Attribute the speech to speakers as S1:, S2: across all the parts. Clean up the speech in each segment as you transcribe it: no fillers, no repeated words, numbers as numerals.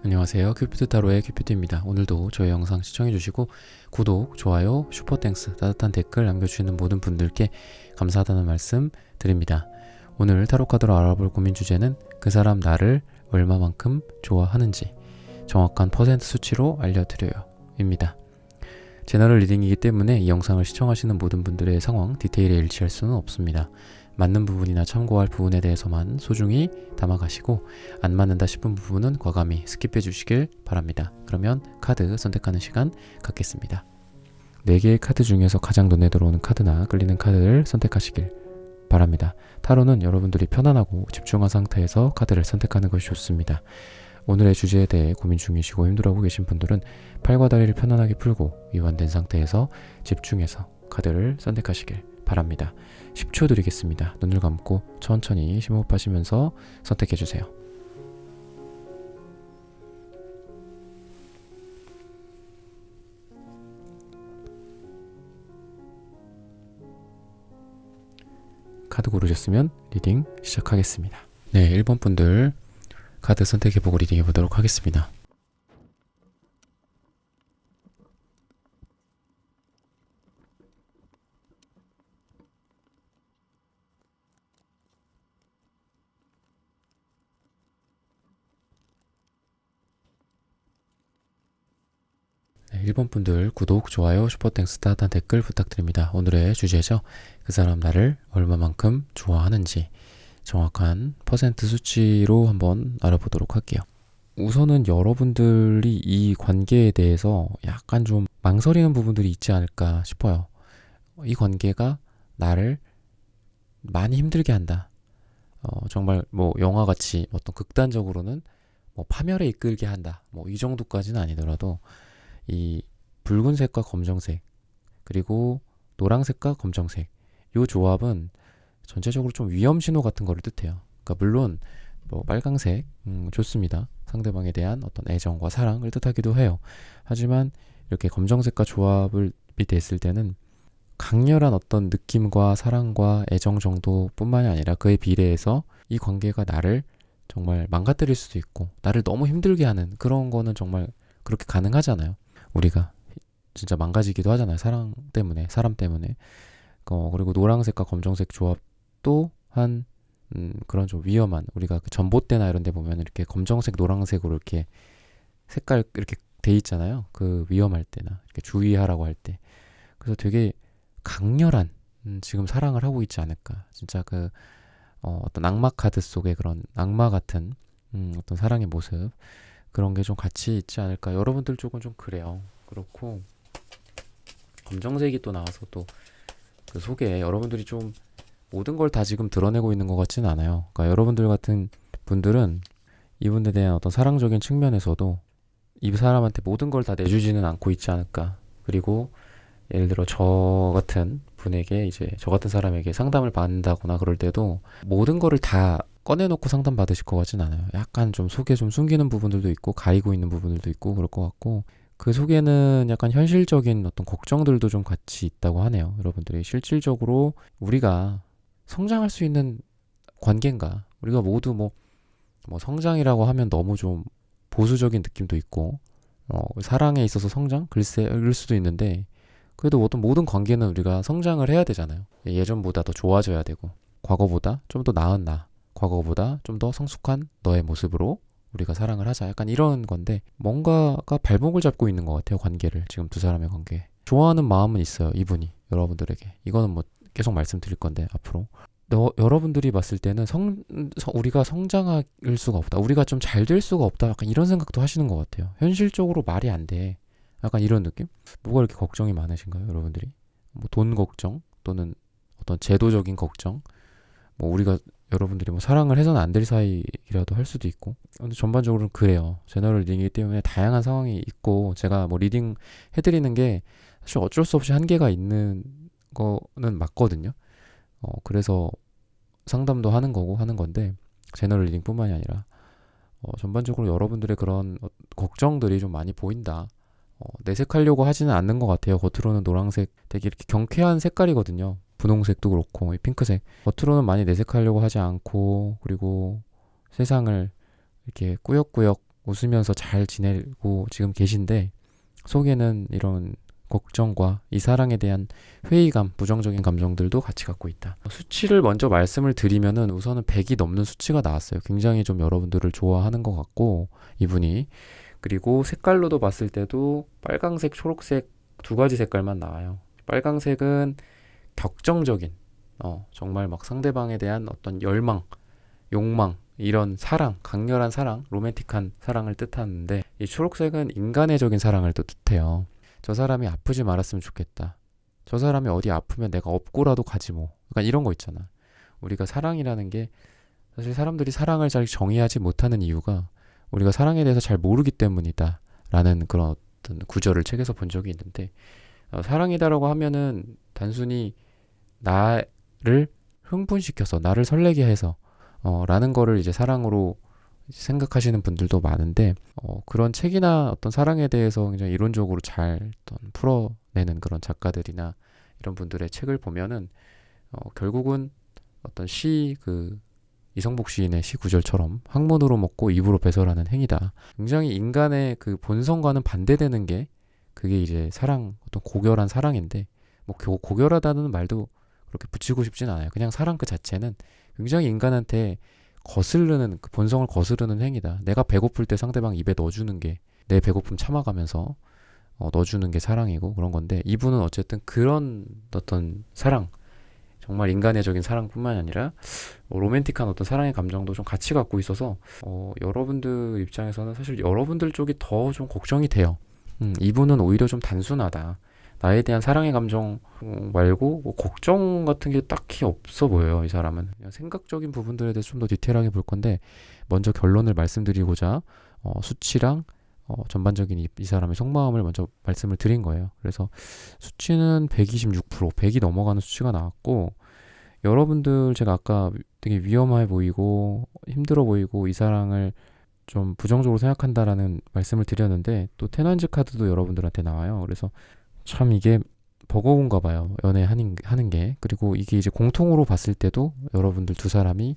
S1: 안녕하세요. 큐피드 타로의 큐피드입니다. 오늘도 저희 영상 시청해주시고 구독, 좋아요, 슈퍼땡스, 따뜻한 댓글 남겨주시는 모든 분들께 감사하다는 말씀 드립니다. 오늘 타로 카드로 알아볼 고민 주제는 그 사람 나를 얼마만큼 좋아하는지 정확한 퍼센트 수치로 알려드려요 입니다. 제너럴 리딩이기 때문에 이 영상을 시청하시는 모든 분들의 상황, 디테일에 일치할 수는 없습니다. 맞는 부분이나 참고할 부분에 대해서만 소중히 담아가시고 안 맞는다 싶은 부분은 과감히 스킵해 주시길 바랍니다. 그러면 카드 선택하는 시간 갖겠습니다. 4개의 카드 중에서 가장 눈에 들어오는 카드나 끌리는 카드를 선택하시길 바랍니다. 타로는 여러분들이 편안하고 집중한 상태에서 카드를 선택하는 것이 좋습니다. 오늘의 주제에 대해 고민 중이시고 힘들어하고 계신 분들은 팔과 다리를 편안하게 풀고 이완된 상태에서 집중해서 카드를 선택하시길 바랍니다. 10초 드리겠습니다. 눈을 감고 천천히 심호흡하시면서 선택해주세요. 카드 고르셨으면 리딩 시작하겠습니다. 네, 1번 분들 카드 선택해보고 리딩해보도록 하겠습니다. 네, 1번 분들 구독, 좋아요, 슈퍼땡스, 따뜻한 댓글 부탁드립니다. 오늘의 주제죠. 그 사람 나를 얼마만큼 좋아하는지 정확한 퍼센트 수치로 한번 알아보도록 할게요. 우선은 여러분들이 이 관계에 대해서 약간 좀 망설이는 부분들이 있지 않을까 싶어요. 이 관계가 나를 많이 힘들게 한다. 정말 뭐 영화같이 어떤 극단적으로는 뭐 파멸에 이끌게 한다. 뭐 이 정도까지는 아니더라도 이 붉은색과 검정색 그리고 노란색과 검정색 이 조합은 전체적으로 좀 위험 신호 같은 거를 뜻해요. 그러니까 물론 뭐 빨강색 좋습니다. 상대방에 대한 어떤 애정과 사랑을 뜻하기도 해요. 하지만 이렇게 검정색과 조합이 됐을 때는 강렬한 어떤 느낌과 사랑과 애정 정도뿐만이 아니라 그에 비례해서 이 관계가 나를 정말 망가뜨릴 수도 있고 나를 너무 힘들게 하는 그런 거는 정말 그렇게 가능하잖아요. 우리가 진짜 망가지기도 하잖아요. 사랑 때문에, 사람 때문에. 그리고 노란색과 검정색 조합 또한 그런 좀 위험한 우리가 그 전봇대나 이런 데 보면 이렇게 검정색 노란색으로 이렇게 색깔 이렇게 돼 있잖아요. 그 위험할 때나 이렇게 주의하라고 할 때. 그래서 되게 강렬한 지금 사랑을 하고 있지 않을까. 진짜 그 어떤 악마 카드 속의 그런 악마 같은 어떤 사랑의 모습 그런 게 좀 같이 있지 않을까. 여러분들 쪽은 좀 그래요. 그렇고 검정색이 또 나와서 또 그 속에 여러분들이 좀 모든 걸 다 지금 드러내고 있는 것 같지는 않아요. 그러니까 여러분들 같은 분들은 이분에 대한 어떤 사랑적인 측면에서도 이 사람한테 모든 걸 다 내주지는 않고 있지 않을까. 그리고 예를 들어 저 같은 분에게 이제 저 같은 사람에게 상담을 받는다거나 그럴 때도 모든 거를 다 꺼내놓고 상담 받으실 것 같진 않아요. 약간 좀 속에 좀 숨기는 부분들도 있고 가리고 있는 부분들도 있고 그럴 것 같고 그 속에는 약간 현실적인 어떤 걱정들도 좀 같이 있다고 하네요. 여러분들이 실질적으로 우리가 성장할 수 있는 관계인가? 우리가 모두 뭐 성장이라고 하면 너무 좀 보수적인 느낌도 있고 사랑에 있어서 성장? 글쎄 이럴 수도 있는데 그래도 어떤 모든 관계는 우리가 성장을 해야 되잖아요. 예전보다 더 좋아져야 되고 과거보다 좀 더 나은 나 과거보다 좀 더 성숙한 너의 모습으로 우리가 사랑을 하자. 약간 이런 건데 뭔가가 발목을 잡고 있는 것 같아요. 관계를 지금 두 사람의 관계 좋아하는 마음은 있어요. 이분이 여러분들에게 이거는 뭐 계속 말씀드릴 건데 앞으로 여러분들이 봤을 때는 우리가 성장할 수가 없다. 우리가 좀 잘 될 수가 없다. 약간 이런 생각도 하시는 것 같아요. 현실적으로 말이 안 돼. 약간 이런 느낌? 뭐가 이렇게 걱정이 많으신가요, 여러분들이? 뭐 돈 걱정 또는 어떤 제도적인 걱정, 뭐 우리가 여러분들이 뭐 사랑을 해서는 안 될 사이라도 할 수도 있고. 근데 전반적으로는 그래요. 제너럴 리딩이기 때문에 다양한 상황이 있고 제가 뭐 리딩 해드리는 게 사실 어쩔 수 없이 한계가 있는 거는 맞거든요. 그래서 상담도 하는 거고 하는 건데 제너럴 리딩뿐만이 아니라 전반적으로 여러분들의 그런 걱정들이 좀 많이 보인다. 내색하려고 하지는 않는 것 같아요. 겉으로는 노란색 되게 이렇게 경쾌한 색깔이거든요. 분홍색도 그렇고 핑크색 겉으로는 많이 내색하려고 하지 않고 그리고 세상을 이렇게 꾸역꾸역 웃으면서 잘 지내고 지금 계신데 속에는 이런 걱정과 이 사랑에 대한 회의감, 부정적인 감정들도 같이 갖고 있다. 수치를 먼저 말씀을 드리면은 우선은 100이 넘는 수치가 나왔어요. 굉장히 좀 여러분들을 좋아하는 것 같고 이분이. 그리고 색깔로도 봤을 때도 빨강색, 초록색 두 가지 색깔만 나와요. 빨강색은 격정적인, 정말 막 상대방에 대한 어떤 열망, 욕망, 이런 사랑, 강렬한 사랑, 로맨틱한 사랑을 뜻하는데 이 초록색은 인간애적인 사랑을 또 뜻해요. 저 사람이 아프지 말았으면 좋겠다. 저 사람이 어디 아프면 내가 업고라도 가지 뭐. 약간 이런 거 있잖아. 우리가 사랑이라는 게 사실 사람들이 사랑을 잘 정의하지 못하는 이유가 우리가 사랑에 대해서 잘 모르기 때문이다. 라는 그런 어떤 구절을 책에서 본 적이 있는데 사랑이다라고 하면은 단순히 나를 흥분시켜서 나를 설레게 해서 라는 거를 이제 사랑으로 생각하시는 분들도 많은데 그런 책이나 어떤 사랑에 대해서 굉장히 이론적으로 잘 어떤 풀어내는 그런 작가들이나 이런 분들의 책을 보면은 결국은 어떤 이성복 시인의 시 구절처럼 학문으로 먹고 입으로 배설하는 행위다. 굉장히 인간의 그 본성과는 반대되는 게 그게 이제 사랑, 어떤 고결한 사랑인데 뭐 고결하다는 말도 그렇게 붙이고 싶진 않아요. 그냥 사랑 그 자체는 굉장히 인간한테 거스르는 그 본성을 거스르는 행위다. 내가 배고플 때 상대방 입에 넣어주는 게 내 배고픔 참아가면서 넣어주는 게 사랑이고 그런 건데 이분은 어쨌든 그런 어떤 사랑 정말 인간애적인 사랑뿐만 아니라 로맨틱한 어떤 사랑의 감정도 좀 같이 갖고 있어서 여러분들 입장에서는 사실 여러분들 쪽이 더 좀 걱정이 돼요. 이분은 오히려 좀 단순하다. 나에 대한 사랑의 감정 말고 뭐 걱정 같은 게 딱히 없어 보여요. 이 사람은 그냥 생각적인 부분들에 대해서 좀 더 디테일하게 볼 건데 먼저 결론을 말씀드리고자 수치랑 전반적인 이 사람의 속마음을 먼저 말씀을 드린 거예요. 그래서 수치는 126%, 100이 넘어가는 수치가 나왔고 여러분들 제가 아까 되게 위험해 보이고 힘들어 보이고 이 사랑을 좀 부정적으로 생각한다라는 말씀을 드렸는데 또 테넌즈 카드도 여러분들한테 나와요. 그래서 참 이게 버거운가 봐요. 연애하는 게. 그리고 이게 이제 공통으로 봤을 때도 여러분들 두 사람이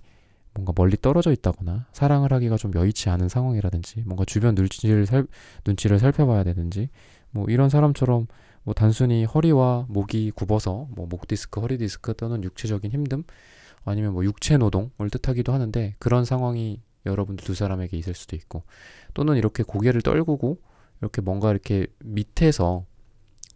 S1: 뭔가 멀리 떨어져 있다거나 사랑을 하기가 좀 여의치 않은 상황이라든지 뭔가 주변 눈치를 살펴봐야 되든지 뭐 이런 사람처럼 뭐 단순히 허리와 목이 굽어서 뭐 목 디스크, 허리 디스크 또는 육체적인 힘듦 아니면 뭐 육체 노동을 뜻하기도 하는데 그런 상황이 여러분들 두 사람에게 있을 수도 있고 또는 이렇게 고개를 떨구고 이렇게 뭔가 이렇게 밑에서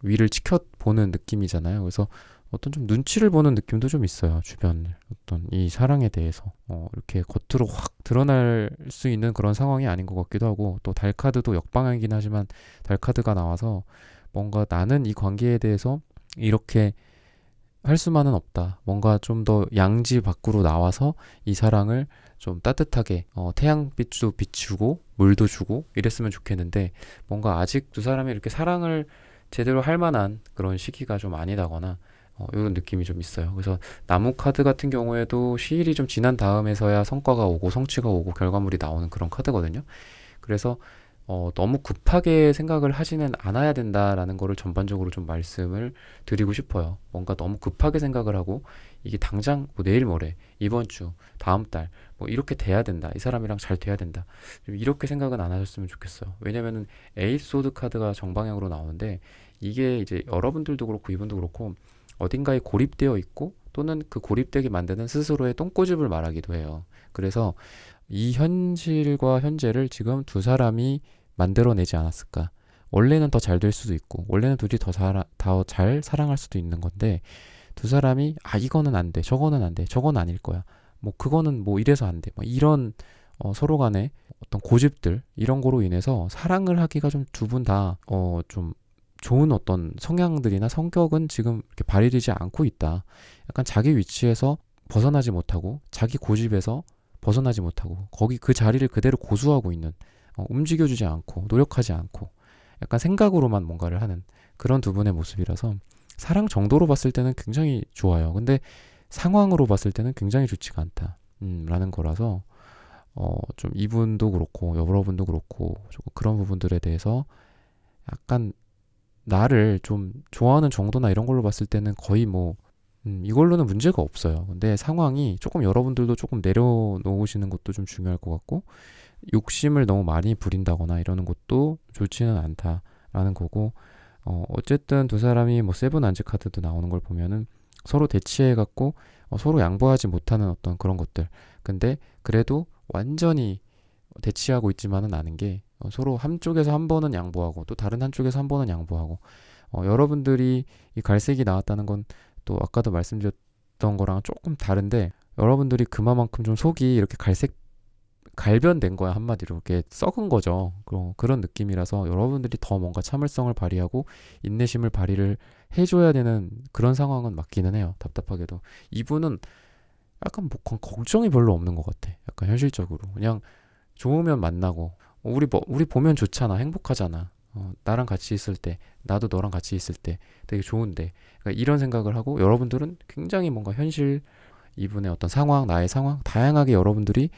S1: 위를 지켜보는 느낌이잖아요. 그래서 어떤 좀 눈치를 보는 느낌도 좀 있어요. 주변 어떤 이 사랑에 대해서 이렇게 겉으로 확 드러날 수 있는 그런 상황이 아닌 것 같기도 하고 또 달 카드도 역방향이긴 하지만 달 카드가 나와서 뭔가 나는 이 관계에 대해서 이렇게 할 수만은 없다. 뭔가 좀 더 양지 밖으로 나와서 이 사랑을 좀 따뜻하게 태양빛도 비추고 물도 주고 이랬으면 좋겠는데 뭔가 아직 두 사람이 이렇게 사랑을 제대로 할 만한 그런 시기가 좀 아니다거나 이런 느낌이 좀 있어요. 그래서 나무 카드 같은 경우에도 시일이 좀 지난 다음에서야 성과가 오고 성취가 오고 결과물이 나오는 그런 카드거든요. 그래서 너무 급하게 생각을 하지는 않아야 된다라는 거를 전반적으로 좀 말씀을 드리고 싶어요. 뭔가 너무 급하게 생각을 하고 이게 당장 뭐 내일 모레 이번 주 다음 달 뭐 이렇게 돼야 된다. 이 사람이랑 잘 돼야 된다. 좀 이렇게 생각은 안 하셨으면 좋겠어요. 왜냐면은 에이스 소드 카드가 정방향으로 나오는데 이게 이제 여러분들도 그렇고 이분도 그렇고 어딘가에 고립되어 있고 또는 그 고립되게 만드는 스스로의 똥꼬집을 말하기도 해요. 그래서 이 현실과 현재를 지금 두 사람이 만들어내지 않았을까. 원래는 더 잘 될 수도 있고 원래는 둘이 더 잘 사랑할 수도 있는 건데 두 사람이 이거는 안 돼, 저거는 안 돼, 저건 아닐 거야. 뭐 그거는 뭐 이래서 안 돼. 뭐 이런 서로 간의 어떤 고집들 이런 거로 인해서 사랑을 하기가 좀 두 분 다 좀 좋은 어떤 성향들이나 성격은 지금 이렇게 발휘되지 않고 있다. 약간 자기 위치에서 벗어나지 못하고 자기 고집에서 벗어나지 못하고 거기 그 자리를 그대로 고수하고 있는 움직여주지 않고 노력하지 않고 약간 생각으로만 뭔가를 하는 그런 두 분의 모습이라서 사랑 정도로 봤을 때는 굉장히 좋아요. 근데 상황으로 봤을 때는 굉장히 좋지가 않다. 라는 거라서 좀 이분도 그렇고 여러분도 그렇고 그런 부분들에 대해서 약간 나를 좀 좋아하는 정도나 이런 걸로 봤을 때는 거의 뭐 이걸로는 문제가 없어요. 근데 상황이 조금 여러분들도 조금 내려놓으시는 것도 좀 중요할 것 같고 욕심을 너무 많이 부린다거나 이러는 것도 좋지는 않다라는 거고, 어쨌든 두 사람이 뭐 세븐 안즈 카드도 나오는 걸 보면은 서로 대치해갖고 서로 양보하지 못하는 어떤 그런 것들. 근데 그래도 완전히 대치하고 있지만은 않은 게, 서로 한쪽에서 한 번은 양보하고 또 다른 한쪽에서 한 번은 양보하고, 여러분들이 이 갈색이 나왔다는 건 또 아까도 말씀드렸던 거랑 조금 다른데, 여러분들이 그만큼 좀 속이 이렇게 갈색 갈변된 거야. 한마디로 이렇게 썩은 거죠. 그런 느낌이라서 여러분들이 더 뭔가 참을성을 발휘하고 인내심을 발휘를 해줘야 되는 그런 상황은 맞기는 해요. 답답하게도 이분은 약간 뭐 걱정이 별로 없는 것 같아. 약간 현실적으로 그냥 좋으면 만나고, 우리 보면 좋잖아, 행복하잖아. 나랑 같이 있을 때, 나도 너랑 같이 있을 때 되게 좋은데, 그러니까 이런 생각을 하고, 여러분들은 굉장히 뭔가 현실, 이분의 어떤 상황, 나의 상황, 다양하게 여러분들이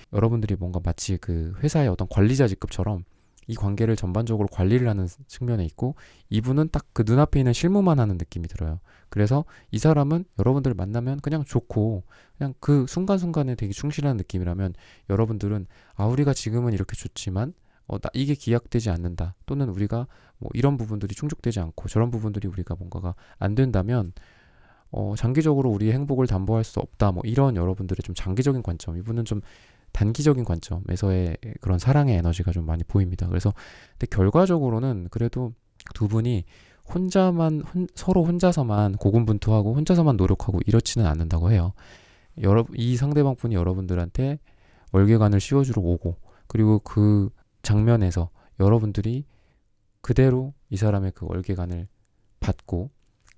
S1: 뭔가 마치 그 회사의 어떤 관리자 직급처럼 이 관계를 전반적으로 관리를 하는 측면에 있고, 이분은 딱 그 눈앞에 있는 실무만 하는 느낌이 들어요. 그래서 이 사람은 여러분들 만나면 그냥 좋고, 그냥 그 순간순간에 되게 충실한 느낌이라면, 여러분들은 우리가 지금은 이렇게 좋지만 이게 기약되지 않는다, 또는 우리가 뭐 이런 부분들이 충족되지 않고 저런 부분들이 우리가 뭔가가 안 된다면 장기적으로 우리의 행복을 담보할 수 없다, 뭐 이런 여러분들의 좀 장기적인 관점, 이분은 좀 단기적인 관점에서의 그런 사랑의 에너지가 좀 많이 보입니다. 그래서 근데 결과적으로는 그래도 두 분이 서로 혼자서만 고군분투하고 혼자서만 노력하고 이렇지는 않는다고 해요. 이 상대방 분이 여러분들한테 월계관을 씌워주러 오고, 그리고 그 장면에서 여러분들이 그대로 이 사람의 그 월계관을 받고,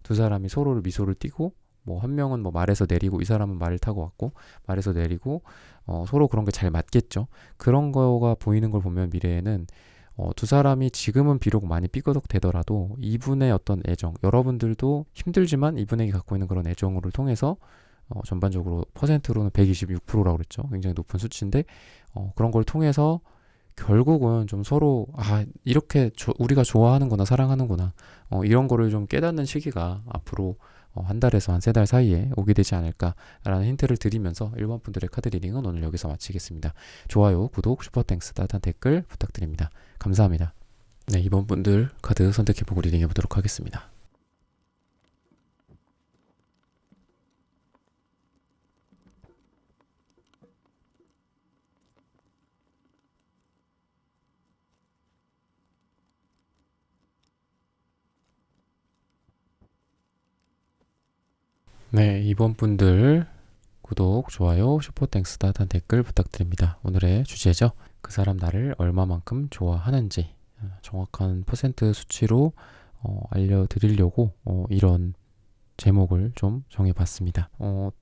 S1: 두 사람이 서로를 미소를 띠고, 뭐 한 명은 뭐 말에서 내리고 이 사람은 말을 타고 왔고 말에서 내리고, 서로 그런 게 잘 맞겠죠. 그런 거가 보이는 걸 보면 미래에는 두 사람이 지금은 비록 많이 삐거덕 되더라도 이분의 어떤 애정, 여러분들도 힘들지만 이분에게 갖고 있는 그런 애정을 통해서 전반적으로 퍼센트로는 126%라고 그랬죠. 굉장히 높은 수치인데, 그런 걸 통해서 결국은 좀 서로 이렇게 우리가 좋아하는구나, 사랑하는구나, 이런 거를 좀 깨닫는 시기가 앞으로 한 달에서 한 3달 사이에 오게 되지 않을까라는 힌트를 드리면서 1번 분들의 카드 리딩은 오늘 여기서 마치겠습니다. 좋아요, 구독, 슈퍼땡스, 따뜻한 댓글 부탁드립니다. 감사합니다. 네, 2번 분들 카드 선택해보고 리딩해보도록 하겠습니다. 네, 2번 분들 구독, 좋아요, 슈퍼땡스, 따뜻한 댓글 부탁드립니다. 오늘의 주제죠. 그 사람 나를 얼마만큼 좋아하는지 정확한 퍼센트 수치로 알려드리려고 이런 제목을 좀 정해봤습니다.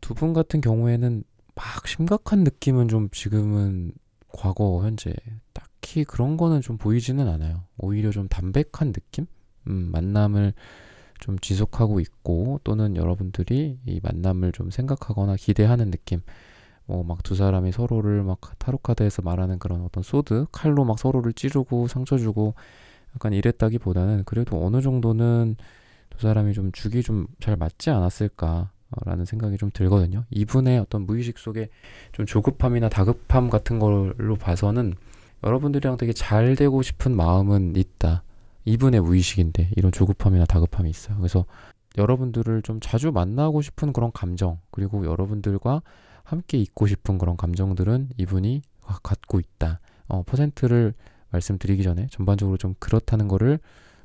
S1: 두 분 같은 경우에는 막 심각한 느낌은 좀 지금은 과거, 현재 딱히 그런 거는 좀 보이지는 않아요. 오히려 좀 담백한 느낌? 만남을 좀 지속하고 있고, 또는 여러분들이 이 만남을 좀 생각하거나 기대하는 느낌. 막 두 사람이 서로를 막 타로카드에서 말하는 그런 어떤 소드, 칼로 막 서로를 찌르고 상처 주고 약간 이랬다기보다는 그래도 어느 정도는 두 사람이 좀 죽이 좀 잘 맞지 않았을까라는 생각이 좀 들거든요. 이분의 어떤 무의식 속에 좀 조급함이나 다급함 같은 걸로 봐서는 여러분들이랑 되게 잘 되고 싶은 마음은 있다. 이분의 무의식인데 이런 조급함이나 다급함이 있어요. 그래서 여러분들을 좀 자주 만나고 싶은 그런 감정, 그리고 여러분들과 함께 있고 싶은 그런 감정들은 이분이 갖고 있다. 퍼센트를 말씀드리기 전에 전반적으로 좀 그렇다는 거를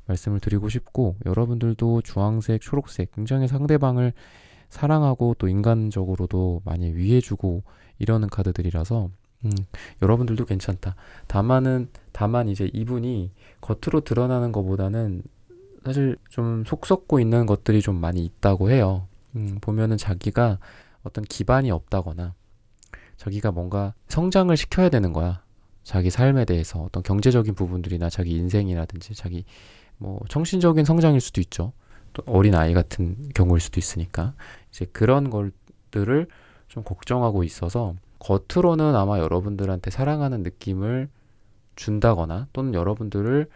S1: 말씀을 드리고 싶고, 여러분들도 주황색, 초록색 굉장히 상대방을 사랑하고 또 인간적으로도 많이 위해주고 이러는 카드들이라서 여러분들도 괜찮다. 다만 이제 이분이 겉으로 드러나는 것보다는 사실 좀 속 썩고 있는 것들이 좀 많이 있다고 해요. 보면은 자기가 어떤 기반이 없다거나 자기가 뭔가 성장을 시켜야 되는 거야. 자기 삶에 대해서 어떤 경제적인 부분들이나 자기 인생이라든지 자기 뭐 정신적인 성장일 수도 있죠. 또 어린 아이 같은 경우일 수도 있으니까 이제 그런 것들을 좀 걱정하고 있어서 겉으로는 아마 여러분들한테 사랑하는 느낌을 준다거나, 또는 여러분들을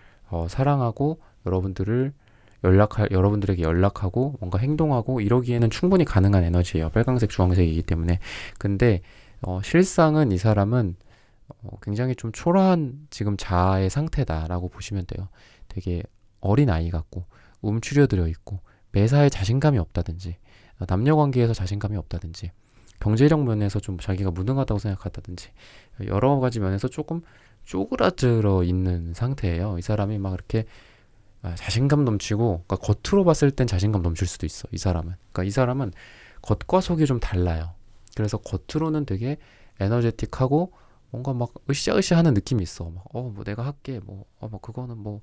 S1: 사랑하고 여러분들에게 연락하고 뭔가 행동하고 이러기에는 충분히 가능한 에너지예요. 빨강색, 주황색이기 때문에. 근데 실상은 이 사람은 굉장히 좀 초라한 지금 자아의 상태다라고 보시면 돼요. 되게 어린 아이 같고 움츠려들어 있고 매사에 자신감이 없다든지 남녀 관계에서 자신감이 없다든지 경제력 면에서 좀 자기가 무능하다고 생각한다든지 여러 가지 면에서 조금 쪼그라들어 있는 상태예요. 이 사람이 막 이렇게 자신감 넘치고, 그러니까 겉으로 봤을 땐 자신감 넘칠 수도 있어. 이 사람은. 그러니까 이 사람은 겉과 속이 좀 달라요. 그래서 겉으로는 되게 에너제틱하고 뭔가 막 으쌰으쌰 하는 느낌이 있어. 막, 뭐 내가 할게. 뭐 그거는 뭐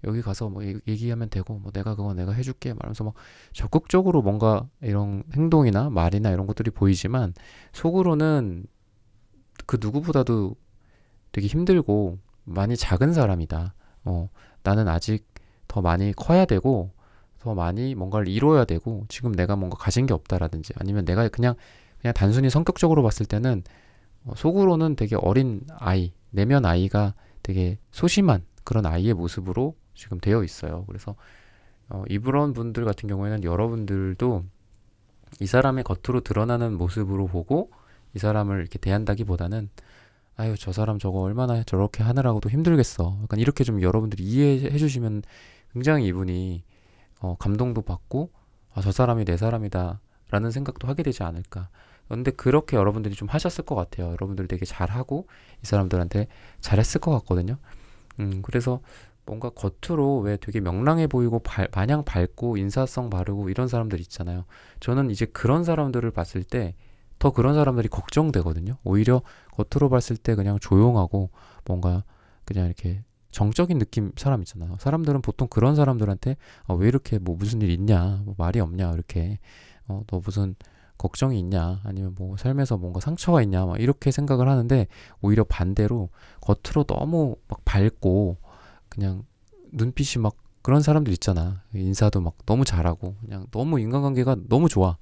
S1: 여기 가서 뭐 얘기하면 되고, 뭐 내가 그거 내가 해줄게. 말하면서 막 적극적으로 뭔가 이런 행동이나 말이나 이런 것들이 보이지만 속으로는 그 누구보다도 되게 힘들고 많이 작은 사람이다. 나는 아직 더 많이 커야 되고 더 많이 뭔가를 이뤄야 되고 지금 내가 뭔가 가진 게 없다라든지 아니면 내가 그냥 단순히 성격적으로 봤을 때는 속으로는 되게 어린 아이, 내면 아이가 되게 소심한 그런 아이의 모습으로 지금 되어 있어요. 그래서 이런 분들 같은 경우에는 여러분들도 이 사람의 겉으로 드러나는 모습으로 보고 이 사람을 이렇게 대한다기보다는 아유 저 사람 저거 얼마나 저렇게 하느라고도 힘들겠어. 약간 이렇게 좀 여러분들이 이해해 주시면 굉장히 이분이 감동도 받고 저 사람이 내 사람이다 라는 생각도 하게 되지 않을까. 근데 그렇게 여러분들이 좀 하셨을 것 같아요. 여러분들 되게 잘하고 이 사람들한테 잘했을 것 같거든요. 그래서 뭔가 겉으로 왜 되게 명랑해 보이고 마냥 밝고 인사성 바르고 이런 사람들 있잖아요. 저는 이제 그런 사람들을 봤을 때 더 그런 사람들이 걱정되거든요. 오히려 겉으로 봤을 때 그냥 조용하고 뭔가 그냥 이렇게 정적인 느낌 사람 있잖아요. 사람들은 보통 그런 사람들한테 왜 이렇게 뭐 무슨 일 있냐, 뭐 말이 없냐, 이렇게 너 무슨 걱정이 있냐, 아니면 뭐 삶에서 뭔가 상처가 있냐, 막 이렇게 생각을 하는데 오히려 반대로 겉으로 너무 막 밝고 그냥 눈빛이 막 그런 사람들 있잖아. 인사도 막 너무 잘하고 그냥 너무 인간관계가 너무 좋아.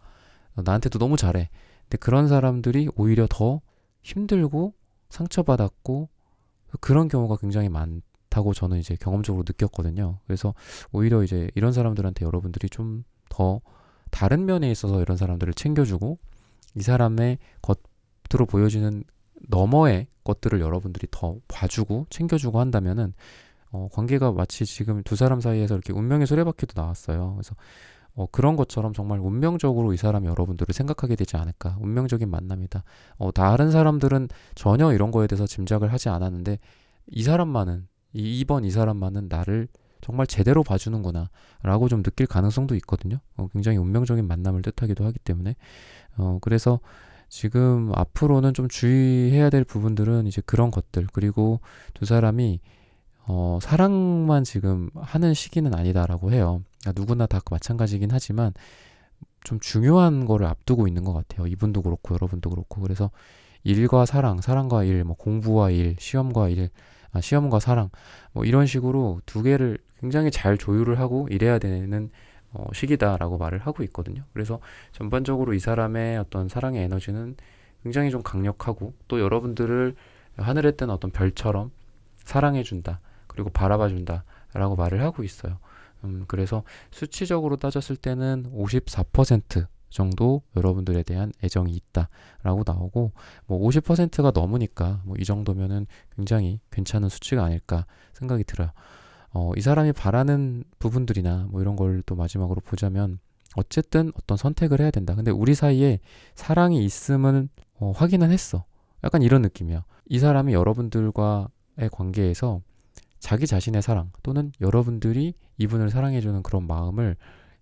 S1: 나한테도 너무 잘해. 근데 그런 사람들이 오히려 더 힘들고 상처받았고 그런 경우가 굉장히 많다고 저는 이제 경험적으로 느꼈거든요. 그래서 오히려 이제 이런 사람들한테 여러분들이 좀 더 다른 면에 있어서 이런 사람들을 챙겨주고 이 사람의 겉으로 보여지는 너머의 것들을 여러분들이 더 봐주고 챙겨주고 한다면은 관계가 마치 지금 두 사람 사이에서 이렇게 운명의 수레바퀴도 나왔어요. 그래서 그런 것처럼 정말 운명적으로 이 사람이 여러분들을 생각하게 되지 않을까. 운명적인 만남이다. 다른 사람들은 전혀 이런 거에 대해서 짐작을 하지 않았는데 이 사람만은 이번 이 사람만은 나를 정말 제대로 봐주는구나 라고 좀 느낄 가능성도 있거든요. 굉장히 운명적인 만남을 뜻하기도 하기 때문에 그래서 지금 앞으로는 좀 주의해야 될 부분들은 이제 그런 것들 그리고 두 사람이 사랑만 지금 하는 시기는 아니다라고 해요. 누구나 다 마찬가지긴 하지만 좀 중요한 거를 앞두고 있는 것 같아요. 이분도 그렇고 여러분도 그렇고. 그래서 일과 사랑, 사랑과 일, 뭐 공부와 일, 시험과 일, 시험과 사랑, 뭐 이런 식으로 두 개를 굉장히 잘 조율을 하고 일해야 되는 시기다라고 말을 하고 있거든요. 그래서 전반적으로 이 사람의 어떤 사랑의 에너지는 굉장히 좀 강력하고 또 여러분들을 하늘에 뜬 어떤 별처럼 사랑해준다. 그리고 바라봐준다. 라고 말을 하고 있어요. 그래서 수치적으로 따졌을 때는 54% 정도 여러분들에 대한 애정이 있다라고 나오고 뭐 50%가 넘으니까 뭐 이 정도면은 굉장히 괜찮은 수치가 아닐까 생각이 들어요. 이 사람이 바라는 부분들이나 뭐 이런 걸 또 마지막으로 보자면 어쨌든 어떤 선택을 해야 된다. 근데 우리 사이에 사랑이 있음은 확인은 했어. 약간 이런 느낌이야. 이 사람이 여러분들과의 관계에서 자기 자신의 사랑 또는 여러분들이 이분을 사랑해주는 그런 마음을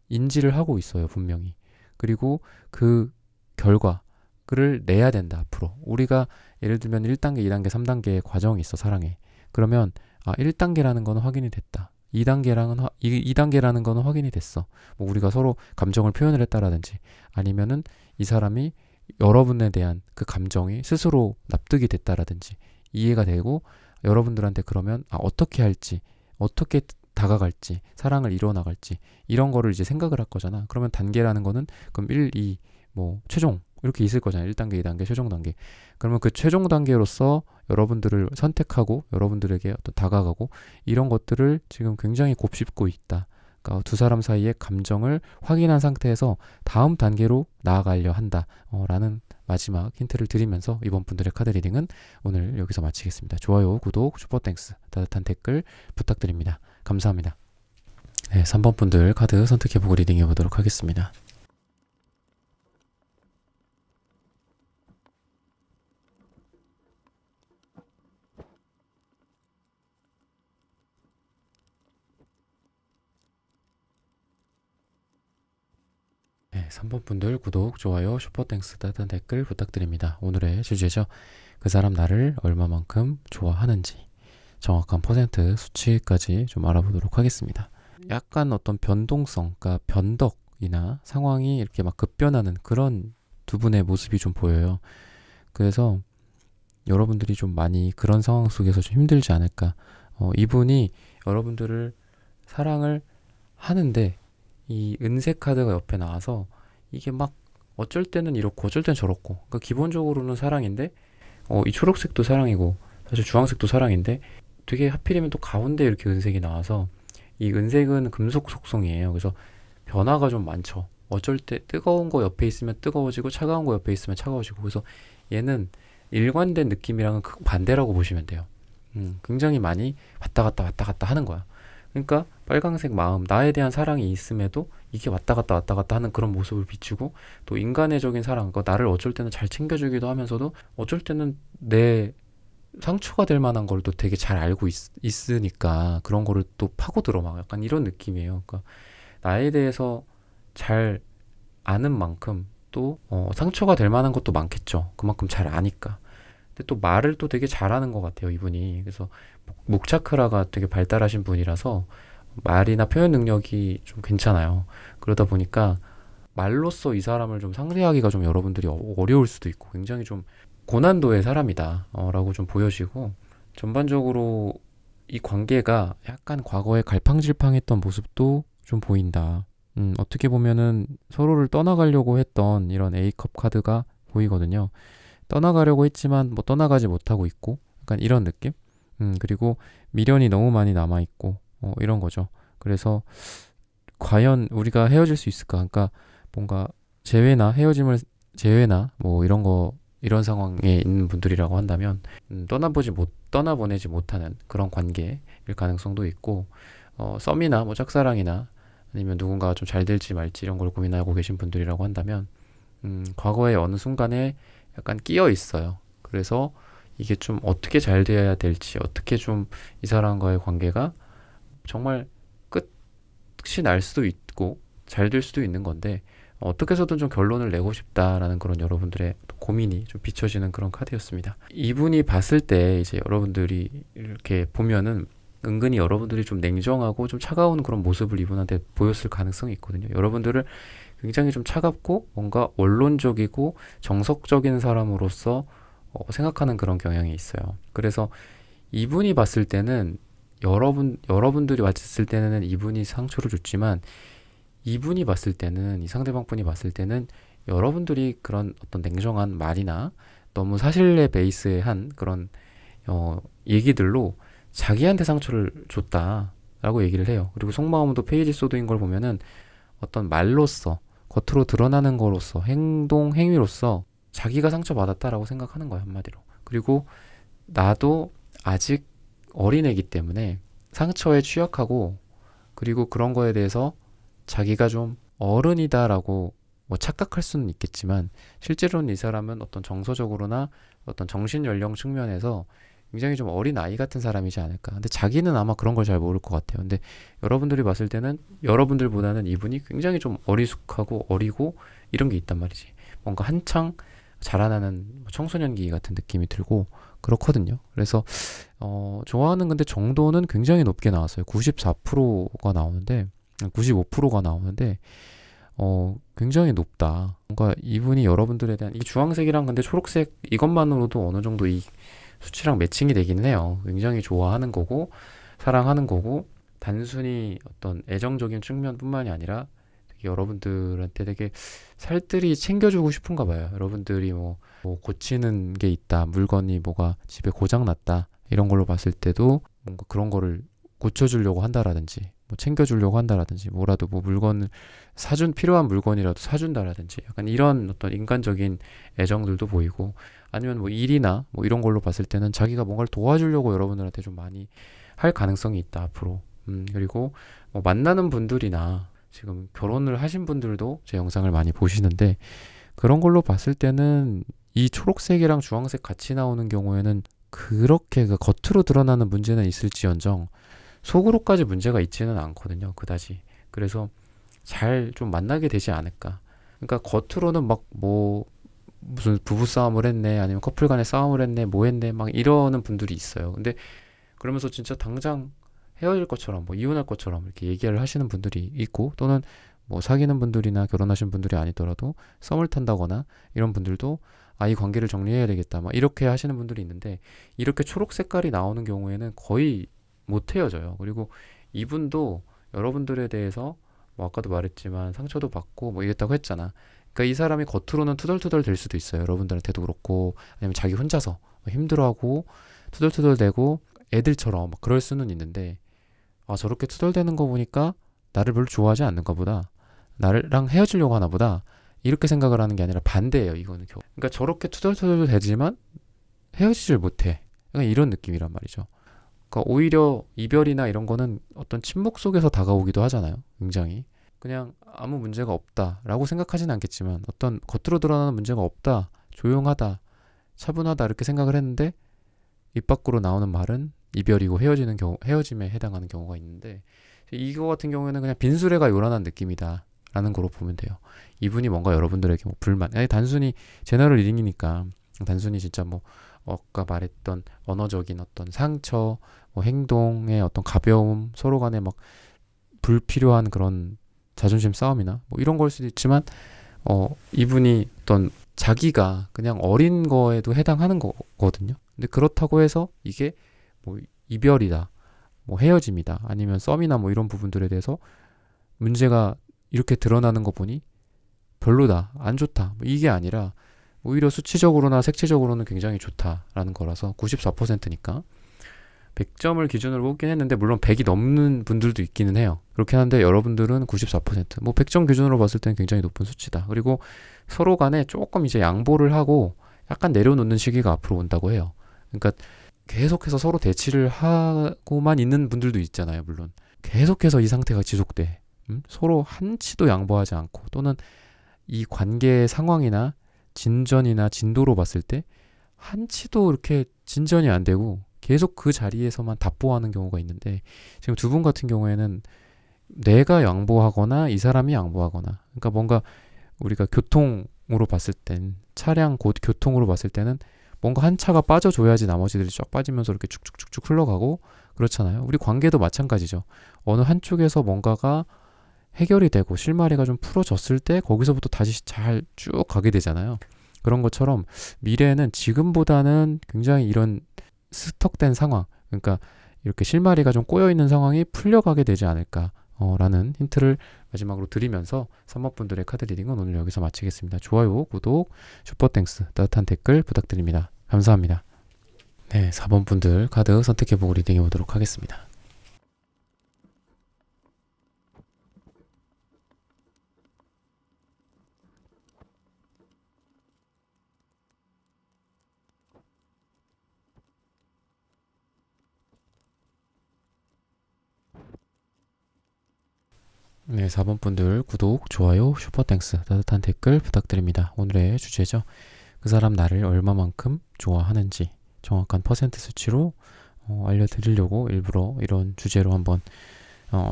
S1: 인지를 하고 있어요, 분명히. 그리고 그 결과를 내야 된다, 앞으로. 우리가 예를 들면 1단계, 2단계, 3단계의 과정이 있어, 사랑에. 그러면 1단계라는 건 확인이 됐다. 2단계라는 거는 확인이 됐어. 뭐 우리가 서로 감정을 표현을 했다라든지 아니면은 이 사람이 여러분에 대한 그 감정이 스스로 납득이 됐다라든지 이해가 되고 여러분들한테 그러면 어떻게 할지 어떻게 다가갈지 사랑을 이뤄나갈지 이런 거를 이제 생각을 할 거잖아. 그러면 단계라는 거는 그럼 1, 2, 뭐 최종 이렇게 있을 거잖아. 1단계, 2단계, 최종 단계. 그러면 그 최종 단계로서 여러분들을 선택하고 여러분들에게 어떤 다가가고 이런 것들을 지금 굉장히 곱씹고 있다. 그러니까 두 사람 사이의 감정을 확인한 상태에서 다음 단계로 나아가려 한다. 라는 마지막 힌트를 드리면서 이번 분들의 카드 리딩은 오늘 여기서 마치겠습니다. 좋아요, 구독, 슈퍼땡스, 따뜻한 댓글 부탁드립니다. 감사합니다. 네, 3번 분들 카드 선택해보고 리딩해보도록 하겠습니다. 네, 3번 분들 구독, 좋아요, 슈퍼땡스, 따뜻한 댓글 부탁드립니다. 오늘의 주제죠. 그 사람 나를 얼마만큼 좋아하는지 정확한 퍼센트 수치까지 좀 알아보도록 하겠습니다. 약간 어떤 변동성, 그러니까 변덕이나 상황이 이렇게 막 급변하는 그런 두 분의 모습이 좀 보여요. 그래서 여러분들이 좀 많이 그런 상황 속에서 좀 힘들지 않을까. 이분이 여러분들을 사랑을 하는데 이 은색 카드가 옆에 나와서 이게 막 어쩔 때는 이렇고 어쩔 때는 저렇고, 그러니까 기본적으로는 사랑인데 이 초록색도 사랑이고 사실 주황색도 사랑인데 되게 하필이면 또 가운데 이렇게 은색이 나와서 이 은색은 금속 속성이에요. 그래서 변화가 좀 많죠. 어쩔 때 뜨거운 거 옆에 있으면 뜨거워지고 차가운 거 옆에 있으면 차가워지고, 그래서 얘는 일관된 느낌이랑은 반대라고 보시면 돼요. 굉장히 많이 왔다 갔다 왔다 갔다 하는 거야. 그러니까 빨강색 마음, 나에 대한 사랑이 있음에도 이게 왔다 갔다 왔다 갔다 하는 그런 모습을 비추고, 또 인간애적인 사랑, 나를 어쩔 때는 잘 챙겨주기도 하면서도 어쩔 때는 내 상처가 될 만한 걸 또 되게 잘 알고 있으니까 그런 거를 또 파고들어 막 약간 이런 느낌이에요. 그러니까 나에 대해서 잘 아는 만큼 또 상처가 될 만한 것도 많겠죠. 그만큼 잘 아니까. 근데 또 말을 또 되게 잘하는 것 같아요, 이분이. 그래서 목차크라가 되게 발달하신 분이라서 말이나 표현 능력이 좀 괜찮아요. 그러다 보니까 말로써 이 사람을 좀 상대하기가 좀 여러분들이 어려울 수도 있고 굉장히 좀 고난도의 사람이다 라고 좀 보여지고, 전반적으로 이 관계가 약간 과거에 갈팡질팡했던 모습도 좀 보인다. 어떻게 보면은 서로를 떠나가려고 했던 이런 A컵 카드가 보이거든요. 떠나가려고 했지만 뭐 떠나가지 못하고 있고 약간 이런 느낌? 그리고 미련이 너무 많이 남아있고 이런 거죠. 그래서 과연 우리가 헤어질 수 있을까? 그러니까 뭔가 재회나 뭐 이런 거, 이런 상황에 있는 분들이라고 한다면 떠나보내지 못하는 그런 관계일 가능성도 있고, 썸이나 뭐 짝사랑이나 아니면 누군가가 좀 잘 될지 말지 이런 걸 고민하고 계신 분들이라고 한다면 과거의 어느 순간에 약간 끼어 있어요. 그래서 이게 좀 어떻게 잘 돼야 될지, 어떻게 좀 이 사람과의 관계가 정말 끝이 날 수도 있고 잘 될 수도 있는 건데 어떻게 해서든 좀 결론을 내고 싶다라는 그런 여러분들의 고민이 좀 비춰지는 그런 카드였습니다. 이분이 봤을 때 이제 여러분들이 이렇게 보면은 은근히 여러분들이 좀 냉정하고 좀 차가운 그런 모습을 이분한테 보였을 가능성이 있거든요. 여러분들을 굉장히 좀 차갑고 뭔가 원론적이고 정석적인 사람으로서 생각하는 그런 경향이 있어요. 그래서 이분이 봤을 때는 여러분들이 봤을 때는 이분이 상처를 줬지만, 이분이 봤을 때는, 이 상대방 분이 봤을 때는 여러분들이 그런 어떤 냉정한 말이나 너무 사실에 베이스한 그런 얘기들로 자기한테 상처를 줬다라고 얘기를 해요. 그리고 속마음도 페이지 소드인 걸 보면은 어떤 말로써, 겉으로 드러나는 거로서, 행위로서 자기가 상처받았다라고 생각하는 거예요, 한마디로. 그리고 나도 아직 어린애기 때문에 상처에 취약하고, 그리고 그런 거에 대해서 자기가 좀 어른이다라고 뭐 착각할 수는 있겠지만 실제로는 이 사람은 어떤 정서적으로나 어떤 정신 연령 측면에서 굉장히 좀 어린 아이 같은 사람이지 않을까. 근데 자기는 아마 그런 걸 잘 모를 것 같아요. 근데 여러분들이 봤을 때는 여러분들보다는 이분이 굉장히 좀 어리숙하고 어리고 이런 게 있단 말이지. 뭔가 한창 자라나는 청소년기 같은 느낌이 들고 그렇거든요. 그래서 좋아하는 근데 정도는 굉장히 높게 나왔어요. 94%가 나오는데 95%가 나오는데 굉장히 높다. 뭔가 이분이 여러분들에 대한 이 주황색이랑 근데 초록색 이것만으로도 어느 정도 이 수치랑 매칭이 되기는 해요. 굉장히 좋아하는 거고 사랑하는 거고, 단순히 어떤 애정적인 측면뿐만이 아니라 되게 여러분들한테 되게 살뜰히 챙겨주고 싶은가 봐요. 여러분들이 뭐 고치는 게 있다, 물건이 뭐가 집에 고장 났다 이런 걸로 봤을 때도 뭔가 그런 거를 고쳐주려고 한다라든지, 뭐 챙겨주려고 한다라든지 뭐라도 뭐 물건을 필요한 물건이라도 사준다라든지 약간 이런 어떤 인간적인 애정들도 보이고, 아니면 뭐 일이나 뭐 이런 걸로 봤을 때는 자기가 뭔가를 도와주려고 여러분들한테 좀 많이 할 가능성이 있다 앞으로. 그리고 뭐 만나는 분들이나 지금 결혼을 하신 분들도 제 영상을 많이 보시는데, 그런 걸로 봤을 때는 이 초록색이랑 주황색 같이 나오는 경우에는 그렇게 그 겉으로 드러나는 문제는 있을지언정 속으로까지 문제가 있지는 않거든요, 그다지. 그래서 잘 좀 만나게 되지 않을까. 그러니까 겉으로는 막 뭐 무슨 부부 싸움을 했네, 아니면 커플 간에 싸움을 했네, 뭐 했네, 막 이러는 분들이 있어요. 근데 그러면서 진짜 당장 헤어질 것처럼, 뭐 이혼할 것처럼 이렇게 얘기를 하시는 분들이 있고, 또는 뭐 사귀는 분들이나 결혼하신 분들이 아니더라도 썸을 탄다거나 이런 분들도 이 관계를 정리해야 되겠다, 막 이렇게 하시는 분들이 있는데, 이렇게 초록 색깔이 나오는 경우에는 거의 못 헤어져요. 그리고 이분도 여러분들에 대해서 뭐 아까도 말했지만 상처도 받고 뭐 이랬다고 했잖아. 그러니까 이 사람이 겉으로는 투덜투덜 될 수도 있어요. 여러분들한테도 그렇고, 아니면 자기 혼자서 힘들어하고 투덜투덜 대고 애들처럼 막 그럴 수는 있는데, 저렇게 투덜대는 거 보니까 나를 별로 좋아하지 않는가 보다, 나랑 헤어지려고 하나 보다, 이렇게 생각을 하는 게 아니라 반대예요, 이거는. 그러니까 저렇게 투덜투덜 대지만 헤어지질 못해, 그러니까 이런 느낌이란 말이죠. 그러니까 오히려 이별이나 이런 거는 어떤 침묵 속에서 다가오기도 하잖아요. 굉장히 그냥 아무 문제가 없다라고 생각하진 않겠지만, 어떤 겉으로 드러나는 문제가 없다, 조용하다, 차분하다 이렇게 생각을 했는데 입 밖으로 나오는 말은 이별이고 헤어짐에 해당하는 경우가 있는데, 이거 같은 경우에는 그냥 빈수레가 요란한 느낌이다 라는 거로 보면 돼요. 이분이 뭔가 여러분들에게 뭐 불만, 단순히 제너럴 리딩이니까 단순히 진짜 뭐 아까 말했던 언어적인 어떤 상처, 뭐 행동의 어떤 가벼움, 서로 간에 막 불필요한 그런 자존심 싸움이나 뭐 이런 걸 수도 있지만, 이분이 어떤 자기가 그냥 어린 거에도 해당하는 거거든요. 근데 그렇다고 해서 이게 뭐 이별이다, 뭐 헤어짐이다, 아니면 썸이나 뭐 이런 부분들에 대해서 문제가 이렇게 드러나는 거 보니 별로다, 안 좋다, 뭐 이게 아니라 오히려 수치적으로나 색채적으로는 굉장히 좋다라는 거라서 94%니까 100점을 기준으로 뽑긴 했는데, 물론 100이 넘는 분들도 있기는 해요. 그렇긴 한데 여러분들은 94%, 뭐 100점 기준으로 봤을 때는 굉장히 높은 수치다. 그리고 서로 간에 조금 이제 양보를 하고 약간 내려놓는 시기가 앞으로 온다고 해요. 그러니까 계속해서 서로 대치를 하고만 있는 분들도 있잖아요. 물론 계속해서 이 상태가 지속돼, 서로 한치도 양보하지 않고, 또는 이 관계의 상황이나 진전이나 진도로 봤을 때 한치도 이렇게 진전이 안 되고 계속 그 자리에서만 답보하는 경우가 있는데, 지금 두 분 같은 경우에는 내가 양보하거나 이 사람이 양보하거나, 그러니까 뭔가 우리가 교통으로 봤을 땐, 차량 곧 교통으로 봤을 때는 뭔가 한 차가 빠져줘야지 나머지들이 쫙 빠지면서 이렇게 쭉쭉쭉쭉 흘러가고 그렇잖아요. 우리 관계도 마찬가지죠. 어느 한쪽에서 뭔가가 해결이 되고 실마리가 좀 풀어졌을 때 거기서부터 다시 잘 쭉 가게 되잖아요. 그런 것처럼 미래에는 지금보다는 굉장히 이런 스톡된 상황, 그러니까 이렇게 실마리가 좀 꼬여있는 상황이 풀려가게 되지 않을까 라는 힌트를 마지막으로 드리면서 3번 분들의 카드 리딩은 오늘 여기서 마치겠습니다. 좋아요, 구독, 슈퍼땡스, 따뜻한 댓글 부탁드립니다. 감사합니다. 네, 4번 분들 카드 선택해보고 리딩해 보도록 하겠습니다. 네, 4번 분들 구독, 좋아요, 슈퍼땡스, 따뜻한 댓글 부탁드립니다. 오늘의 주제죠. 그 사람 나를 얼마만큼 좋아하는지 정확한 퍼센트 수치로 알려드리려고 일부러 이런 주제로 한번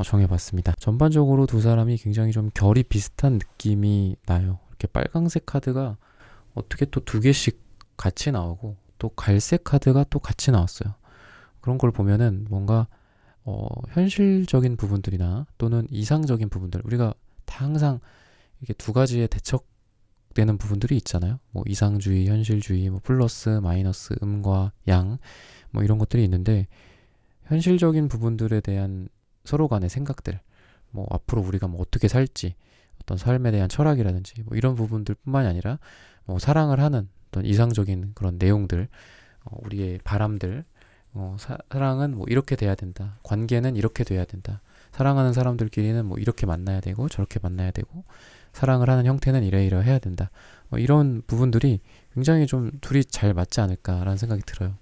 S1: 정해봤습니다. 전반적으로 두 사람이 굉장히 좀 결이 비슷한 느낌이 나요. 이렇게 빨강색 카드가 어떻게 또 두 개씩 같이 나오고, 또 갈색 카드가 또 같이 나왔어요. 그런 걸 보면은 뭔가 현실적인 부분들이나 또는 이상적인 부분들, 우리가 다 항상 이렇게 두 가지에 대척되는 부분들이 있잖아요. 뭐 이상주의, 현실주의, 뭐 플러스, 마이너스, 음과 양, 뭐 이런 것들이 있는데, 현실적인 부분들에 대한 서로 간의 생각들, 뭐 앞으로 우리가 뭐 어떻게 살지, 어떤 삶에 대한 철학이라든지 뭐 이런 부분들 뿐만이 아니라 뭐 사랑을 하는 어떤 이상적인 그런 내용들, 우리의 바람들, 사랑은 뭐 이렇게 돼야 된다, 관계는 이렇게 돼야 된다, 사랑하는 사람들끼리는 뭐 이렇게 만나야 되고 저렇게 만나야 되고 사랑을 하는 형태는 이러이러해야 된다. 이런 부분들이 굉장히 좀 둘이 잘 맞지 않을까라는 생각이 들어요.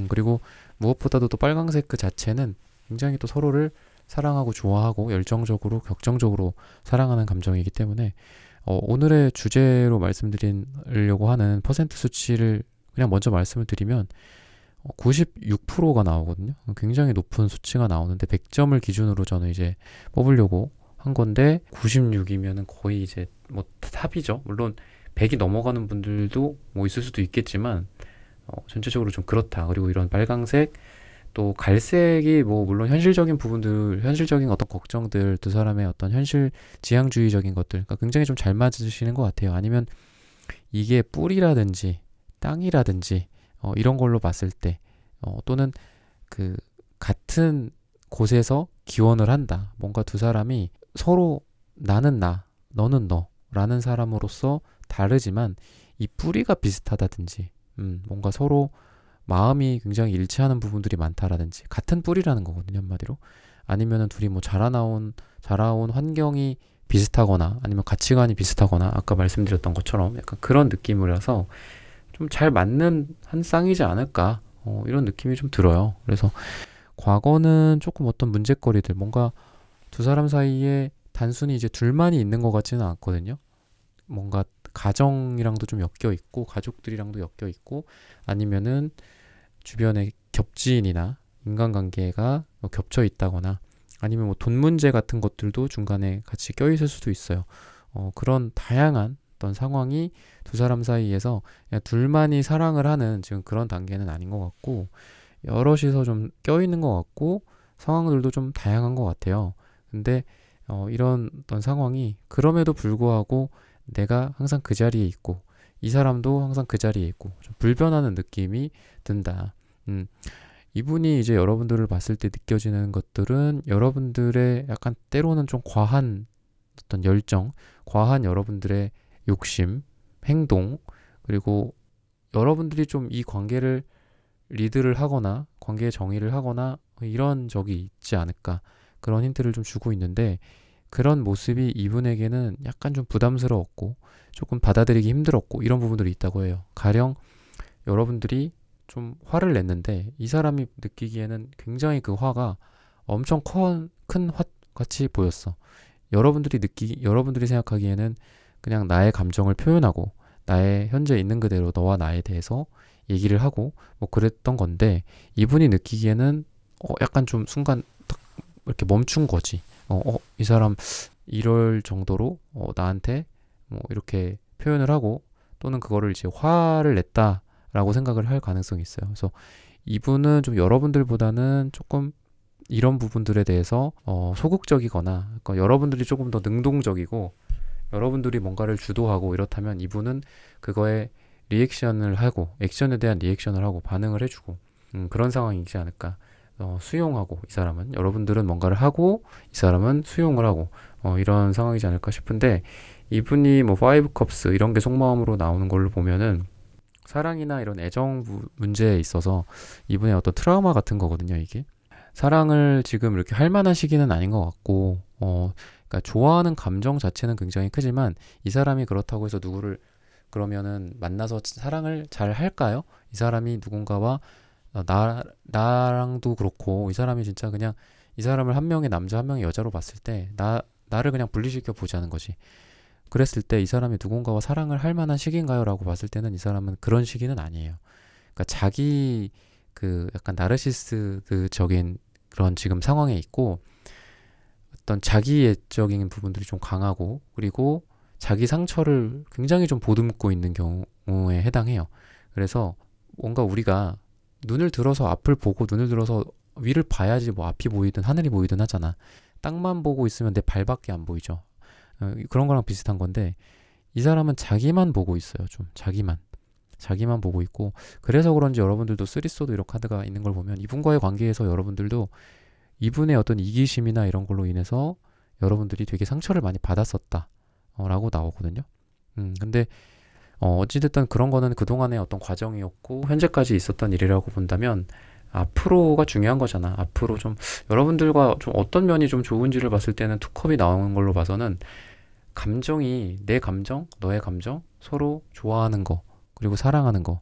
S1: 그리고 무엇보다도 또 빨강색 그 자체는 굉장히 또 서로를 사랑하고 좋아하고 열정적으로 격정적으로 사랑하는 감정이기 때문에 오늘의 주제로 말씀드리려고 하는 퍼센트 수치를 그냥 먼저 말씀을 드리면 96%가 나오거든요. 굉장히 높은 수치가 나오는데 100점을 기준으로 저는 이제 뽑으려고 한 건데 96이면은 거의 이제 뭐 탑이죠. 물론 100이 넘어가는 분들도 뭐 있을 수도 있겠지만 전체적으로 좀 그렇다. 그리고 이런 빨강색 또 갈색이 뭐 물론 현실적인 부분들, 현실적인 어떤 걱정들, 두 사람의 어떤 현실 지향주의적인 것들, 그러니까 굉장히 좀 잘 맞으시는 것 같아요. 아니면 이게 뿔이라든지 땅이라든지 이런 걸로 봤을 때 또는 그 같은 곳에서 기원을 한다. 뭔가 두 사람이 서로 나는 나, 너는 너라는 사람으로서 다르지만 이 뿌리가 비슷하다든지 뭔가 서로 마음이 굉장히 일치하는 부분들이 많다라든지 같은 뿌리라는 거거든요, 한마디로. 아니면은 둘이 뭐 자라온 환경이 비슷하거나 아니면 가치관이 비슷하거나 아까 말씀드렸던 것처럼 약간 그런 느낌이라서 좀 잘 맞는 한 쌍이지 않을까 이런 느낌이 좀 들어요. 그래서 과거는 조금 어떤 문제거리들 뭔가 두 사람 사이에 단순히 이제 둘만이 있는 것 같지는 않거든요. 뭔가 가정이랑도 좀 엮여 있고 가족들이랑도 엮여 있고 아니면은 주변에 겹지인이나 인간관계가 겹쳐 있다거나 아니면 뭐 돈 문제 같은 것들도 중간에 같이 껴 있을 수도 있어요. 그런 다양한 어떤 상황이 두 사람 사이에서 그냥 둘만이 사랑을 하는 지금 그런 단계는 아닌 것 같고 여럿이서 좀 껴 있는 것 같고 상황들도 좀 다양한 것 같아요. 근데 이런 어떤 상황이 그럼에도 불구하고 내가 항상 그 자리에 있고 이 사람도 항상 그 자리에 있고 좀 불변하는 느낌이 든다. 이분이 이제 여러분들을 봤을 때 느껴지는 것들은 여러분들의 약간 때로는 좀 과한 어떤 열정, 과한 여러분들의 욕심, 행동, 그리고 여러분들이 좀 이 관계를 리드를 하거나 관계의 정의를 하거나 이런 적이 있지 않을까 그런 힌트를 좀 주고 있는데 그런 모습이 이분에게는 약간 좀 부담스러웠고 조금 받아들이기 힘들었고 이런 부분들이 있다고 해요. 가령 여러분들이 좀 화를 냈는데 이 사람이 느끼기에는 굉장히 그 화가 엄청 큰 화같이 보였어. 여러분들이 생각하기에는 그냥 나의 감정을 표현하고 나의 현재 있는 그대로 너와 나에 대해서 얘기를 하고 뭐 그랬던 건데 이분이 느끼기에는 약간 좀 순간 딱 이렇게 멈춘 거지. 이 사람 이럴 정도로 나한테 뭐 이렇게 표현을 하고 또는 그거를 이제 화를 냈다라고 생각을 할 가능성이 있어요. 그래서 이분은 좀 여러분들보다는 조금 이런 부분들에 대해서 소극적이거나 그러니까 여러분들이 조금 더 능동적이고 여러분들이 뭔가를 주도하고 이렇다면 이분은 그거에 리액션을 하고 액션에 대한 리액션을 하고 반응을 해주고 그런 상황이지 않을까. 수용하고 이 사람은 여러분들은 뭔가를 하고 이 사람은 수용을 하고 이런 상황이지 않을까 싶은데 이분이 뭐 파이브 컵스 이런 게 속마음으로 나오는 걸로 보면은 사랑이나 이런 애정 문제에 있어서 이분의 어떤 트라우마 같은 거거든요. 이게 사랑을 지금 이렇게 할 만한 시기는 아닌 것 같고 그러니까 좋아하는 감정 자체는 굉장히 크지만 이 사람이 그렇다고 해서 누구를 그러면은 만나서 사랑을 잘 할까요? 이 사람이 누군가와 나랑도 그렇고 이 사람이 진짜 그냥 이 사람을 한 명의 남자 한 명의 여자로 봤을 때 나를 그냥 분리시켜 보자는 거지. 그랬을 때 이 사람이 누군가와 사랑을 할 만한 시기인가요? 라고 봤을 때는 이 사람은 그런 시기는 아니에요. 그러니까 자기 그 약간 나르시스트적인 그런 지금 상황에 있고 어떤 자기애적인 부분들이 좀 강하고 그리고 자기 상처를 굉장히 좀 보듬고 있는 경우에 해당해요. 그래서 뭔가 우리가 눈을 들어서 앞을 보고 눈을 들어서 위를 봐야지 뭐 앞이 보이든 하늘이 보이든 하잖아. 땅만 보고 있으면 내 발밖에 안 보이죠. 그런 거랑 비슷한 건데 이 사람은 자기만 보고 있어요. 좀 자기만 보고 있고 그래서 그런지 여러분들도 쓰리소드 이런 카드가 있는 걸 보면 이분과의 관계에서 여러분들도 이분의 어떤 이기심이나 이런 걸로 인해서 여러분들이 되게 상처를 많이 받았었다 라고 나오거든요. 근데 어찌됐든 그런 거는 그동안의 어떤 과정이었고 현재까지 있었던 일이라고 본다면 앞으로가 중요한 거잖아. 앞으로 좀 여러분들과 좀 어떤 면이 좀 좋은지를 봤을 때는 투컵이 나오는 걸로 봐서는 감정이 내 감정, 너의 감정, 서로 좋아하는 거, 그리고 사랑하는 거,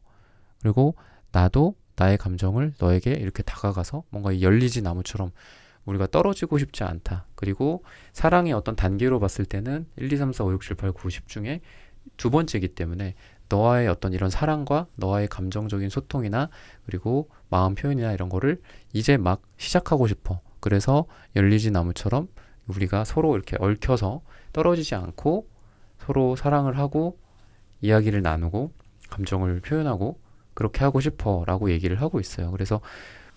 S1: 그리고 나도 나의 감정을 너에게 이렇게 다가가서 뭔가 이 열리지 나무처럼 우리가 떨어지고 싶지 않다. 그리고 사랑의 어떤 단계로 봤을 때는 1, 2, 3, 4, 5, 6, 7, 8, 9, 10 중에 두 번째이기 때문에 너와의 어떤 이런 사랑과 너와의 감정적인 소통이나 그리고 마음 표현이나 이런 거를 이제 막 시작하고 싶어. 그래서 열리지 나무처럼 우리가 서로 이렇게 얽혀서 떨어지지 않고 서로 사랑을 하고 이야기를 나누고 감정을 표현하고 그렇게 하고 싶어 라고 얘기를 하고 있어요. 그래서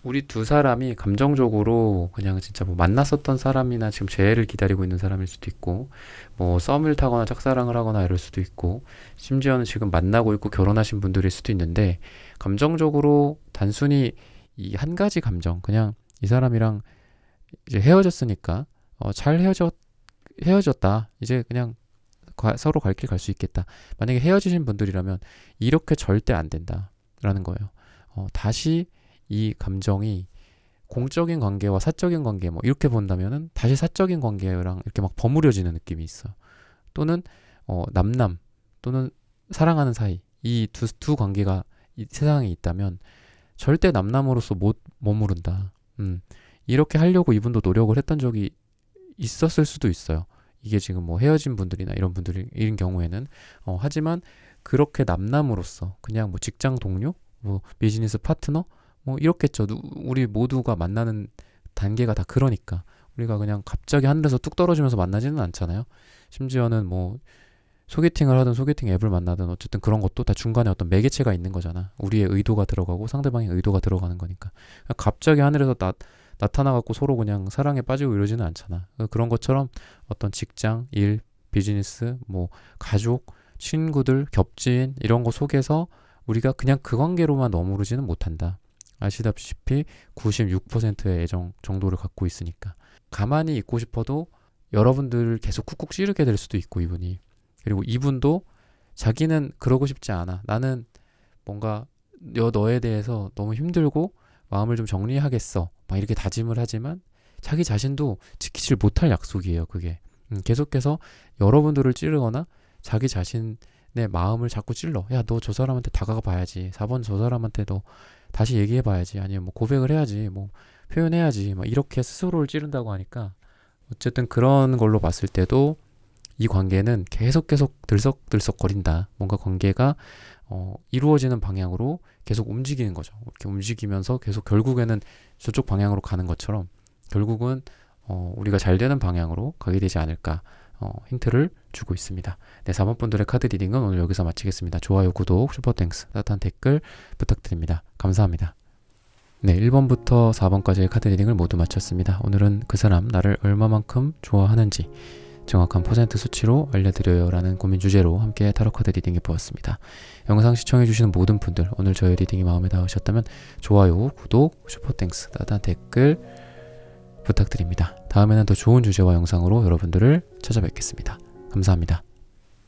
S1: 우리 두 사람이 감정적으로 그냥 진짜 뭐 만났었던 사람이나 지금 재회를 기다리고 있는 사람일 수도 있고 뭐 썸을 타거나 짝사랑을 하거나 이럴 수도 있고 심지어는 지금 만나고 있고 결혼하신 분들일 수도 있는데 감정적으로 단순히 이 한 가지 감정 그냥 이 사람이랑 이제 헤어졌으니까 잘 헤어졌다 이제 그냥 서로 갈 길 갈 수 있겠다. 만약에 헤어지신 분들이라면 이렇게 절대 안 된다라는 거예요. 다시 이 감정이 공적인 관계와 사적인 관계 뭐 이렇게 본다면은 다시 사적인 관계랑 이렇게 막 버무려지는 느낌이 있어. 또는 남남 또는 사랑하는 사이 이 두 관계가 이 세상에 있다면 절대 남남으로서 못 머무른다. 이렇게 하려고 이분도 노력을 했던 적이 있었을 수도 있어요. 이게 지금 뭐 헤어진 분들이나 이런 분들인 경우에는 하지만 그렇게 남남으로서 그냥 뭐 직장 동료, 뭐 비즈니스 파트너 뭐 이렇겠죠. 우리 모두가 만나는 단계가 다 그러니까 우리가 그냥 갑자기 하늘에서 뚝 떨어지면서 만나지는 않잖아요. 심지어는 뭐 소개팅을 하든 소개팅 앱을 만나든 어쨌든 그런 것도 다 중간에 어떤 매개체가 있는 거잖아. 우리의 의도가 들어가고 상대방의 의도가 들어가는 거니까 갑자기 하늘에서 나타나갖고 서로 그냥 사랑에 빠지고 이러지는 않잖아. 그런 것처럼 어떤 직장, 일, 비즈니스, 뭐 가족, 친구들, 겹친 이런 거 속에서 우리가 그냥 그 관계로만 머무르지는 못한다. 아시다시피 96%의 애정 정도를 갖고 있으니까 가만히 있고 싶어도 여러분들을 계속 쿡쿡 찌르게 될 수도 있고 이분이 그리고 이분도 자기는 그러고 싶지 않아. 나는 뭔가 너에 대해서 너무 힘들고 마음을 좀 정리하겠어. 막 이렇게 다짐을 하지만 자기 자신도 지키질 못할 약속이에요. 그게 계속해서 여러분들을 찌르거나 자기 자신의 마음을 자꾸 찔러. 야, 너 저 사람한테 다가가 봐야지. 4번 저 사람한테 너 다시 얘기해 봐야지. 아니면 뭐 고백을 해야지. 뭐 표현해야지. 막 이렇게 스스로를 찌른다고 하니까 어쨌든 그런 걸로 봤을 때도 이 관계는 계속 들썩들썩 거린다. 뭔가 관계가 이루어지는 방향으로 계속 움직이는 거죠. 이렇게 움직이면서 계속 결국에는 저쪽 방향으로 가는 것처럼 결국은 우리가 잘 되는 방향으로 가게 되지 않을까 힌트를 주고 있습니다. 네, 4번 분들의 카드 리딩은 오늘 여기서 마치겠습니다. 좋아요, 구독, 슈퍼땡스, 따뜻한 댓글 부탁드립니다. 감사합니다. 네, 1번부터 4번까지의 카드 리딩을 모두 마쳤습니다. 오늘은 그 사람 나를 얼마만큼 좋아하는지 정확한 퍼센트 수치로 알려드려요 라는 고민 주제로 함께 타로 카드 리딩해 보았습니다. 영상 시청해주시는 모든 분들 오늘 저의 리딩이 마음에 닿으셨다면 좋아요, 구독, 슈퍼땡스, 따뜻한 댓글 부탁드립니다. 다음에는 더 좋은 주제와 영상으로 여러분들을 찾아뵙겠습니다. 감사합니다.